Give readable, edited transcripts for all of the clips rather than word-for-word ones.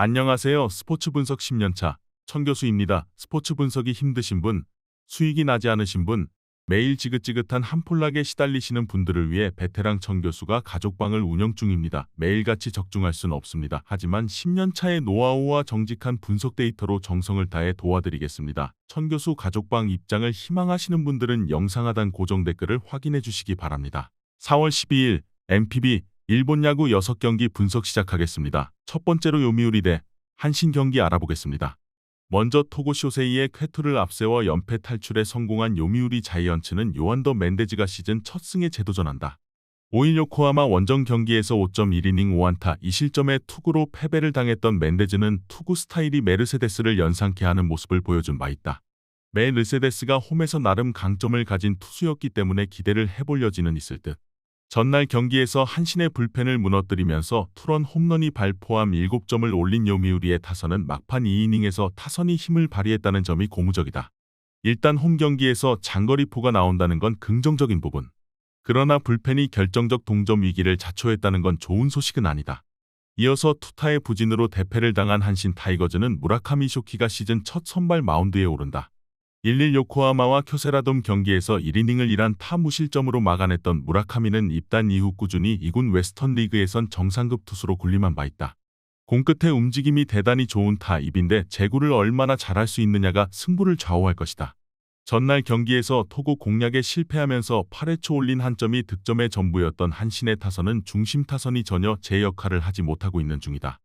안녕하세요. 스포츠 분석 10년차 천교수입니다. 스포츠 분석이 힘드신 분, 수익이 나지 않으신 분, 매일 지긋지긋한 한폴락에 시달리시는 분들을 위해 베테랑 천교수가 가족방을 운영 중입니다. 매일같이 적중할 수는 없습니다. 하지만 10년차의 노하우와 정직한 분석 데이터로 정성을 다해 도와드리겠습니다. 천교수 가족방 입장을 희망하시는 분들은 영상 하단 고정 댓글을 확인해 주시기 바랍니다. 4월 12일 MPB 일본 야구 6경기 분석 시작하겠습니다. 첫 번째로 요미우리 대 한신 경기 알아보겠습니다. 먼저 토고 쇼세이의 쾌투를 앞세워 연패 탈출에 성공한 요미우리 자이언츠는 요한더 멘데즈가 시즌 첫 승에 재도전한다. 5일 요코하마 원정 경기에서 5.1이닝 5안타 2실점의 투구로 패배를 당했던 멘데즈는 투구 스타일이 메르세데스를 연상케 하는 모습을 보여준 바 있다. 메르세데스가 홈에서 나름 강점을 가진 투수였기 때문에 기대를 해볼 여지는 있을 듯. 전날 경기에서 한신의 불펜을 무너뜨리면서 투런 홈런이 발포함 7점을 올린 요미우리의 타선은 막판 2이닝에서 타선이 힘을 발휘했다는 점이 고무적이다. 일단 홈 경기에서 장거리포가 나온다는 건 긍정적인 부분. 그러나 불펜이 결정적 동점 위기를 자초했다는 건 좋은 소식은 아니다. 이어서 투타의 부진으로 대패를 당한 한신 타이거즈는 무라카미 쇼키가 시즌 첫 선발 마운드에 오른다. 1-1 요코하마와 쿄세라돔 경기에서 1이닝을 1안타 무실점으로 막아냈던 무라카미는 입단 이후 꾸준히 2군 웨스턴 리그에선 정상급 투수로 군림한 바 있다. 공 끝의 움직임이 대단히 좋은 타입인데 제구를 얼마나 잘할 수 있느냐가 승부를 좌우할 것이다. 전날 경기에서 토고 공략에 실패하면서 8회 초 올린 한 점이 득점의 전부였던 한신의 타선은 중심 타선이 전혀 제 역할을 하지 못하고 있는 중이다.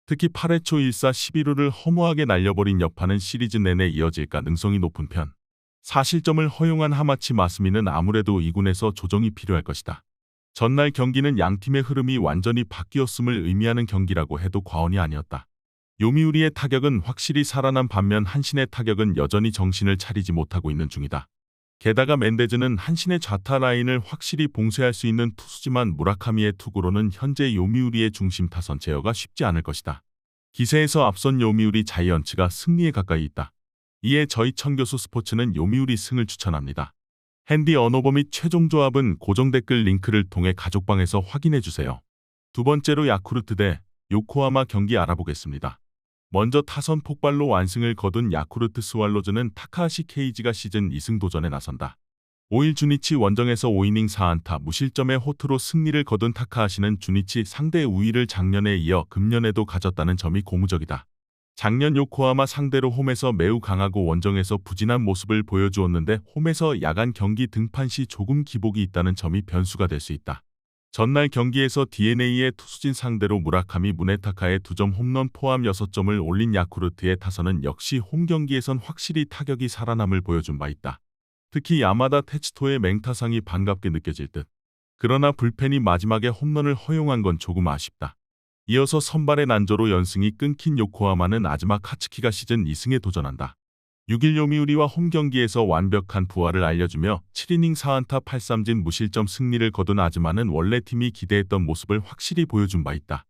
특히 8회 초 1사 11루를 허무하게 날려버린 여파는 시리즈 내내 이어질 가능성이 높은 편. 4실점을 허용한 하마치 마스미는 아무래도 2군에서 조정이 필요할 것이다. 전날 경기는 양팀의 흐름이 완전히 바뀌었음을 의미하는 경기라고 해도 과언이 아니었다. 요미우리의 타격은 확실히 살아난 반면 한신의 타격은 여전히 정신을 차리지 못하고 있는 중이다. 게다가 멘데즈는 한신의 좌타 라인을 확실히 봉쇄할 수 있는 투수지만 무라카미의 투구로는 현재 요미우리의 중심 타선 제어가 쉽지 않을 것이다. 기세에서 앞선 요미우리 자이언츠가 승리에 가까이 있다. 이에 저희 천교수 스포츠는 요미우리 승을 추천합니다. 핸디 언오버 및 최종 조합은 고정 댓글 링크를 통해 가족방에서 확인해주세요. 두 번째로 야쿠르트 대 요코하마 경기 알아보겠습니다. 먼저 타선 폭발로 완승을 거둔 야쿠르트 스왈로즈는 타카하시 케이지가 시즌 2승 도전에 나선다. 5일 주니치 원정에서 5이닝 4안타 무실점의 호투로 승리를 거둔 타카하시는 주니치 상대 우위를 작년에 이어 금년에도 가졌다는 점이 고무적이다. 작년 요코하마 상대로 홈에서 매우 강하고 원정에서 부진한 모습을 보여주었는데 홈에서 야간 경기 등판 시 조금 기복이 있다는 점이 변수가 될 수 있다. 전날 경기에서 DeNA의 투수진 상대로 무라카미 무네타카의 2점 홈런 포함 6점을 올린 야쿠르트의 타선은 역시 홈 경기에선 확실히 타격이 살아남을 보여준 바 있다. 특히 야마다 테츠토의 맹타상이 반갑게 느껴질 듯. 그러나 불펜이 마지막에 홈런을 허용한 건 조금 아쉽다. 이어서 선발의 난조로 연승이 끊긴 요코하마는 아즈마 카츠키가 시즌 2승에 도전한다. 6일 요미우리와 홈 경기에서 완벽한 부활을 알려주며 7이닝 4안타 8삼진 무실점 승리를 거둔 아즈마는 원래 팀이 기대했던 모습을 확실히 보여준 바 있다.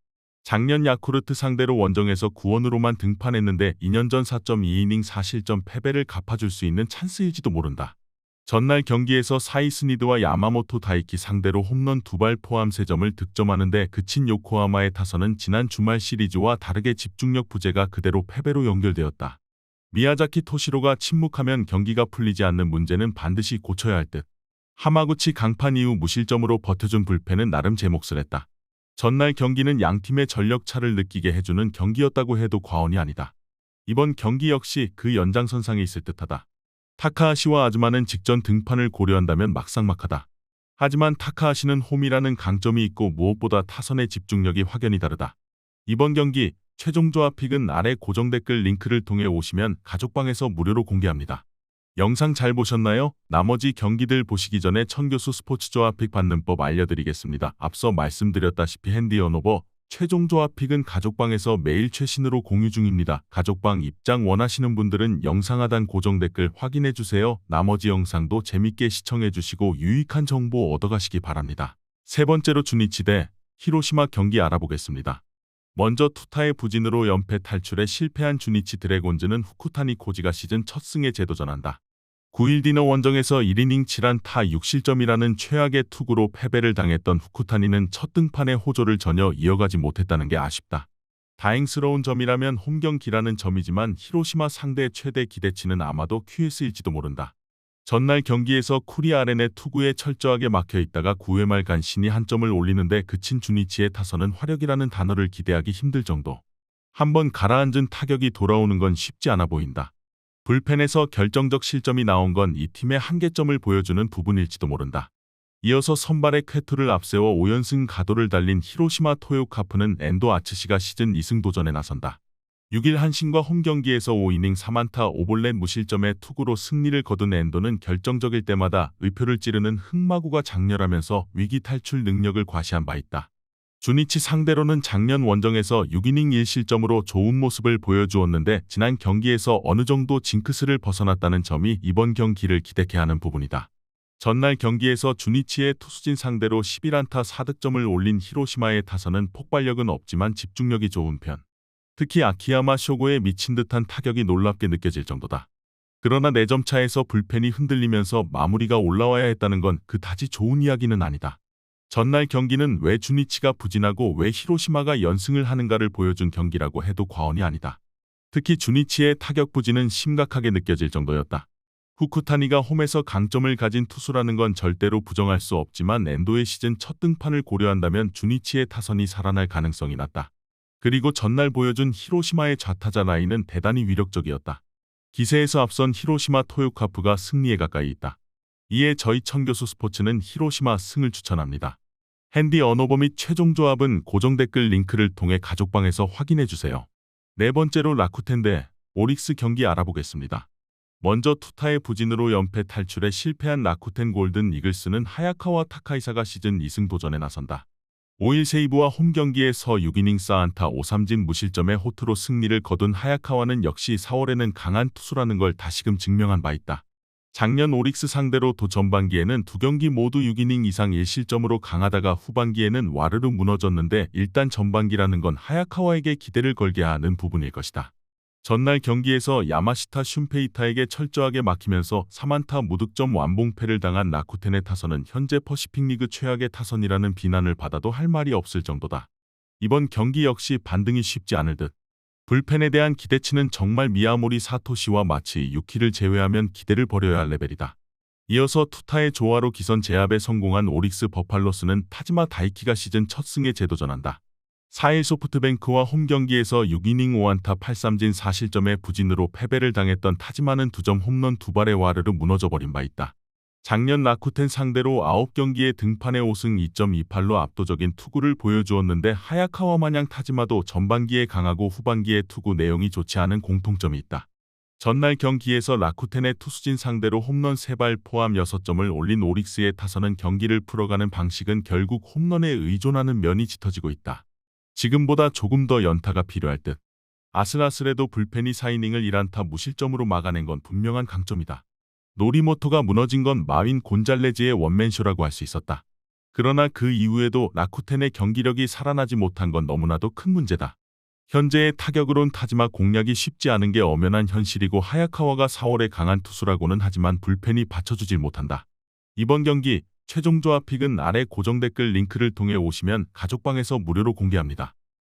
작년 야쿠르트 상대로 원정에서 9원으로만 등판했는데 2년 전 4.2이닝 4실점 패배를 갚아줄 수 있는 찬스일지도 모른다. 전날 경기에서 사이 스니드와 야마모토 다이키 상대로 홈런 2발 포함 3점을 득점하는데 그친 요코하마의 타선은 지난 주말 시리즈와 다르게 집중력 부재가 그대로 패배로 연결되었다. 미야자키 토시로가 침묵하면 경기가 풀리지 않는 문제는 반드시 고쳐야 할 듯. 하마구치 강판 이후 무실점으로 버텨준 불펜은 나름 제 몫을 했다. 전날 경기는 양팀의 전력 차를 느끼게 해주는 경기였다고 해도 과언이 아니다. 이번 경기 역시 그 연장선상에 있을 듯하다. 타카하시와 아즈마는 직전 등판을 고려한다면 막상막하다. 하지만 타카하시는 홈이라는 강점이 있고 무엇보다 타선의 집중력이 확연히 다르다. 이번 경기 최종 조합 픽은 아래 고정 댓글 링크를 통해 오시면 가족방에서 무료로 공개합니다. 영상 잘 보셨나요? 나머지 경기들 보시기 전에 천교수 스포츠 조합 픽 받는 법 알려드리겠습니다. 앞서 말씀드렸다시피 핸디 언오버 최종 조합 픽은 가족방에서 매일 최신으로 공유 중입니다. 가족방 입장 원하시는 분들은 영상 하단 고정 댓글 확인해주세요. 나머지 영상도 재밌게 시청해주시고 유익한 정보 얻어가시기 바랍니다. 세 번째로 주니치 대 히로시마 경기 알아보겠습니다. 먼저 투타의 부진으로 연패 탈출에 실패한 주니치 드래곤즈는 후쿠타니 코지가 시즌 첫 승에 재도전한다. 9일 디너 원정에서 1이닝 7안타 6실점이라는 최악의 투구로 패배를 당했던 후쿠타니는 첫 등판의 호조를 전혀 이어가지 못했다는 게 아쉽다. 다행스러운 점이라면 홈 경기라는 점이지만 히로시마 상대의 최대 기대치는 아마도 QS일지도 모른다. 전날 경기에서 쿠리 아렌의 투구에 철저하게 막혀 있다가 9회 말 간신히 한 점을 올리는데 그친 주니치의 타선은 화력이라는 단어를 기대하기 힘들 정도. 한번 가라앉은 타격이 돌아오는 건 쉽지 않아 보인다. 불펜에서 결정적 실점이 나온 건 이 팀의 한계점을 보여주는 부분일지도 모른다. 이어서 선발의 쾌투를 앞세워 5연승 가도를 달린 히로시마 토요카프는 엔도 아츠시가 시즌 2승 도전에 나선다. 6일 한신과 홈 경기에서 5이닝 3안타 5볼넷 무실점의 투구로 승리를 거둔 엔도는 결정적일 때마다 의표를 찌르는 흑마구가 장렬하면서 위기 탈출 능력을 과시한 바 있다. 주니치 상대로는 작년 원정에서 6이닝 1실점으로 좋은 모습을 보여주었는데 지난 경기에서 어느 정도 징크스를 벗어났다는 점이 이번 경기를 기대케 하는 부분이다. 전날 경기에서 주니치의 투수진 상대로 11안타 4득점을 올린 히로시마의 타선은 폭발력은 없지만 집중력이 좋은 편. 특히 아키야마 쇼고의 미친 듯한 타격이 놀랍게 느껴질 정도다. 그러나 4점 차에서 불펜이 흔들리면서 마무리가 올라와야 했다는 건 그다지 좋은 이야기는 아니다. 전날 경기는 왜 주니치가 부진하고 왜 히로시마가 연승을 하는가를 보여준 경기라고 해도 과언이 아니다. 특히 주니치의 타격 부진은 심각하게 느껴질 정도였다. 후쿠타니가 홈에서 강점을 가진 투수라는 건 절대로 부정할 수 없지만 엔도의 시즌 첫 등판을 고려한다면 주니치의 타선이 살아날 가능성이 낮다. 그리고 전날 보여준 히로시마의 좌타자 라인은 대단히 위력적이었다. 기세에서 앞선 히로시마 토요카프가 승리에 가까이 있다. 이에 저희 청교수 스포츠는 히로시마 승을 추천합니다. 핸디 언어버 및 최종 조합은 고정 댓글 링크를 통해 가족방에서 확인해주세요. 네 번째로 라쿠텐 대 오릭스 경기 알아보겠습니다. 먼저 투타의 부진으로 연패 탈출에 실패한 라쿠텐 골든 이글스는 하야카와 타카이사가 시즌 2승 도전에 나선다. 5일 세이브와 홈 경기에서 6이닝 4안타 5삼진 무실점의 호투로 승리를 거둔 하야카와는 역시 4월에는 강한 투수라는 걸 다시금 증명한 바 있다. 작년 오릭스 상대로 도 전반기에는 두 경기 모두 6이닝 이상 1실점으로 강하다가 후반기에는 와르르 무너졌는데 일단 전반기라는 건 하야카와에게 기대를 걸게 하는 부분일 것이다. 전날 경기에서 야마시타 슌페이타에게 철저하게 막히면서 3안타 무득점 완봉패를 당한 라쿠텐의 타선은 현재 퍼시픽리그 최악의 타선이라는 비난을 받아도 할 말이 없을 정도다. 이번 경기 역시 반등이 쉽지 않을 듯. 불펜에 대한 기대치는 정말 미야모리 사토시와 마치 유키를 제외하면 기대를 버려야 할 레벨이다. 이어서 투타의 조화로 기선 제압에 성공한 오릭스 버팔로스는 타지마 다이키가 시즌 첫 승에 재도전한다. 4일 소프트뱅크와 홈 경기에서 6이닝 5안타 8삼진 4실점의 부진으로 패배를 당했던 타지마는 2점 홈런 2발의 와르르 무너져버린 바 있다. 작년 라쿠텐 상대로 9경기에 등판에 5승 2.28로 압도적인 투구를 보여주었는데 하야카와 마냥 타지마도 전반기에 강하고 후반기에 투구 내용이 좋지 않은 공통점이 있다. 전날 경기에서 라쿠텐의 투수진 상대로 홈런 3발 포함 6점을 올린 오릭스의 타선은 경기를 풀어가는 방식은 결국 홈런에 의존하는 면이 짙어지고 있다. 지금보다 조금 더 연타가 필요할 듯. 아슬아슬해도 불펜이 4이닝을 1안타 무실점으로 막아낸 건 분명한 강점이다. 노리모토가 무너진 건 마윈 곤잘레즈의 원맨쇼라고 할 수 있었다. 그러나 그 이후에도 라쿠텐의 경기력이 살아나지 못한 건 너무나도 큰 문제다. 현재의 타격으론 타지마 공략이 쉽지 않은 게 엄연한 현실이고 하야카와가 4월에 강한 투수라고는 하지만 불펜이 받쳐주질 못한다. 이번 경기 최종 조합 픽은 아래 고정 댓글 링크를 통해 오시면 가족방에서 무료로 공개합니다.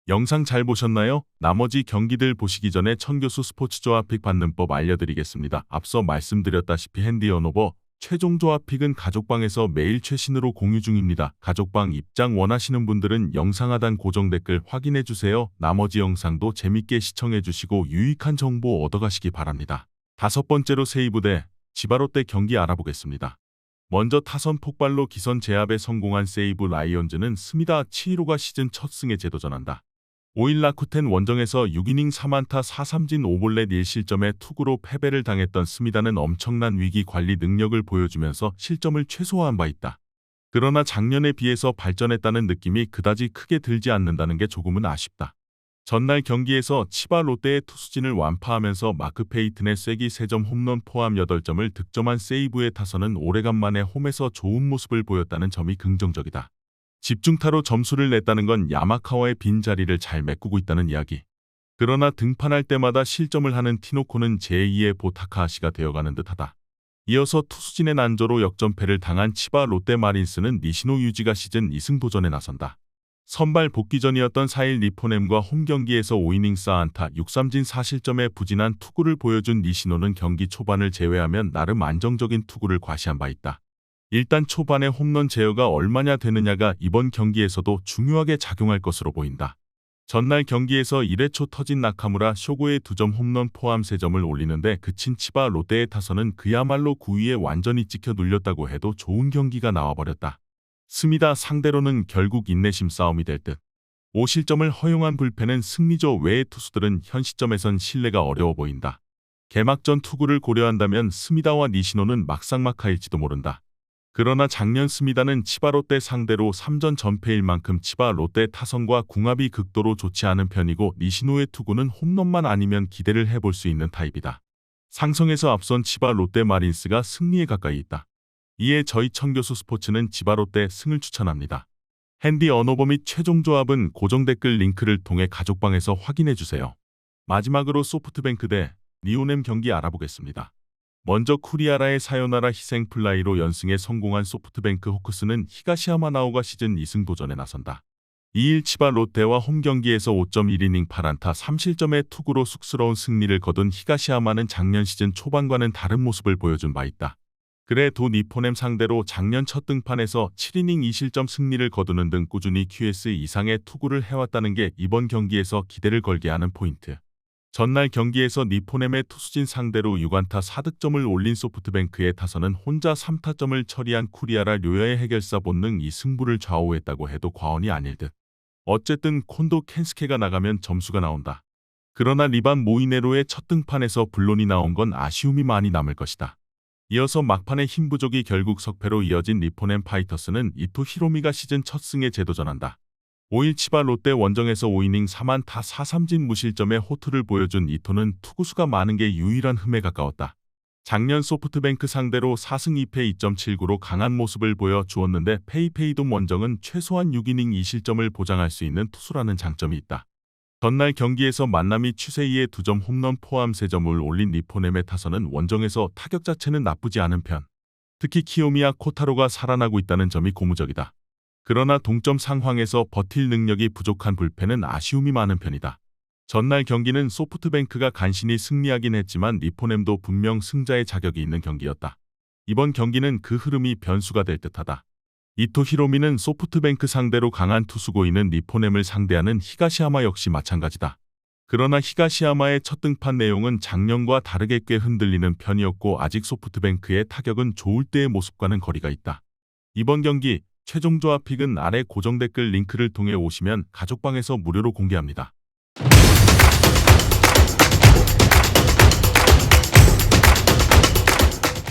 영상 잘 보셨나요? 나머지 경기들 보시기 전에 청교수 스포츠 조합 픽 받는 법 알려드리겠습니다. 앞서 말씀드렸다시피 핸디 언어버 최종 조합 픽은 가족방에서 매일 최신으로 공유 중입니다. 가족방 입장 원하시는 분들은 영상 하단 고정 댓글 확인해주세요. 나머지 영상도 재밌게 시청해주시고 유익한 정보 얻어가시기 바랍니다. 5번째로 세이브 대 지바롯데 경기 알아보겠습니다. 먼저 타선 폭발로 기선 제압에 성공한 세이브 라이온즈는 스미다 치히로가 시즌 첫 승에 재도전한다. 5일 라쿠텐 원정에서 6이닝 3안타 4삼진 5볼넷 1실점의 투구로 패배를 당했던 스미다는 엄청난 위기 관리 능력을 보여주면서 실점을 최소화한 바 있다. 그러나 작년에 비해서 발전했다는 느낌이 그다지 크게 들지 않는다는 게 조금은 아쉽다. 전날 경기에서 치바 롯데의 투수진을 완파하면서 마크 페이튼의 쐐기 3점 홈런 포함 8점을 득점한 세이브의 타선은 오래간만에 홈에서 좋은 모습을 보였다는 점이 긍정적이다. 집중타로 점수를 냈다는 건 야마카와의 빈자리를 잘 메꾸고 있다는 이야기. 그러나 등판할 때마다 실점을 하는 티노코는 제2의 보타카하시가 되어가는 듯하다. 이어서 투수진의 난조로 역전패를 당한 치바 롯데 마린스는 니시노 유지가 시즌 2승 도전에 나선다. 선발 복귀전이었던 4일 니포넴과 홈 경기에서 5이닝 4안타 6삼진 4실점의 부진한 투구를 보여준 니시노는 경기 초반을 제외하면 나름 안정적인 투구를 과시한 바 있다. 일단 초반에 홈런 제어가 얼마냐 되느냐가 이번 경기에서도 중요하게 작용할 것으로 보인다. 전날 경기에서 1회 초 터진 나카무라 쇼고의 2점 홈런 포함 3점을 올리는데 그친 치바 롯데의 타선은 그야말로 9위에 완전히 찍혀 눌렸다고 해도 좋은 경기가 나와버렸다. 스미다 상대로는 결국 인내심 싸움이 될 듯. 5실점을 허용한 불펜은 승리조 외의 투수들은 현 시점에선 신뢰가 어려워 보인다. 개막전 투구를 고려한다면 스미다와 니시노는 막상막하일지도 모른다. 그러나 작년 스미다는 치바 롯데 상대로 3전 전패일 만큼 치바 롯데 타선과 궁합이 극도로 좋지 않은 편이고 니시노의 투구는 홈런만 아니면 기대를 해볼 수 있는 타입이다. 상성에서 앞선 치바 롯데 마린스가 승리에 가까이 있다. 이에 저희 청교수 스포츠는 치바 롯데 승을 추천합니다. 핸디 언어버 및 최종 조합은 고정 댓글 링크를 통해 가족방에서 확인해주세요. 마지막으로 소프트뱅크 대 리오넴 경기 알아보겠습니다. 먼저 쿠리아라의 사요나라 희생 플라이로 연승에 성공한 소프트뱅크 호크스는 히가시야마 나오가 시즌 2승 도전에 나선다. 2일 치바 롯데와 홈 경기에서 5.1이닝 8안타 3실점의 투구로 쑥스러운 승리를 거둔 히가시야마는 작년 시즌 초반과는 다른 모습을 보여준 바 있다. 그래도 니포넴 상대로 작년 첫 등판에서 7이닝 2실점 승리를 거두는 등 꾸준히 QS 이상의 투구를 해왔다는 게 이번 경기에서 기대를 걸게 하는 포인트. 전날 경기에서 니포넴의 투수진 상대로 6안타 4득점을 올린 소프트뱅크의 타선은 혼자 3타점을 처리한 쿠리아라 료야의 해결사 본능 이 승부를 좌우했다고 해도 과언이 아닐 듯. 어쨌든 콘도 켄스케가 나가면 점수가 나온다. 그러나 리반 모이네로의 첫 등판에서 불론이 나온 건 아쉬움이 많이 남을 것이다. 이어서 막판의 힘 부족이 결국 석패로 이어진 니포넴 파이터스는 이토 히로미가 시즌 첫 승에 재도전한다. 5일 치바 롯데 원정에서 5이닝 3안타 4삼진 무실점의 호투를 보여준 이토는 투구수가 많은 게 유일한 흠에 가까웠다. 작년 소프트뱅크 상대로 4승 2패 2.79로 강한 모습을 보여주었는데 페이페이돔 원정은 최소한 6이닝 2실점을 보장할 수 있는 투수라는 장점이 있다. 전날 경기에서 만남이 추세이의 2점 홈런 포함 3점을 올린 니포넴의 타선은 원정에서 타격 자체는 나쁘지 않은 편. 특히 키요미야 코타로가 살아나고 있다는 점이 고무적이다. 그러나 동점 상황에서 버틸 능력이 부족한 불펜은 아쉬움이 많은 편이다. 전날 경기는 소프트뱅크가 간신히 승리하긴 했지만 니포넴도 분명 승자의 자격이 있는 경기였다. 이번 경기는 그 흐름이 변수가 될 듯하다. 이토 히로미는 소프트뱅크 상대로 강한 투수고이는 니포넴을 상대하는 히가시야마 역시 마찬가지다. 그러나 히가시야마의 첫 등판 내용은 작년과 다르게 꽤 흔들리는 편이었고 아직 소프트뱅크의 타격은 좋을 때의 모습과는 거리가 있다. 이번 경기 최종 조합 픽은 아래 고정 댓글 링크를 통해 오시면 가족방에서 무료로 공개합니다.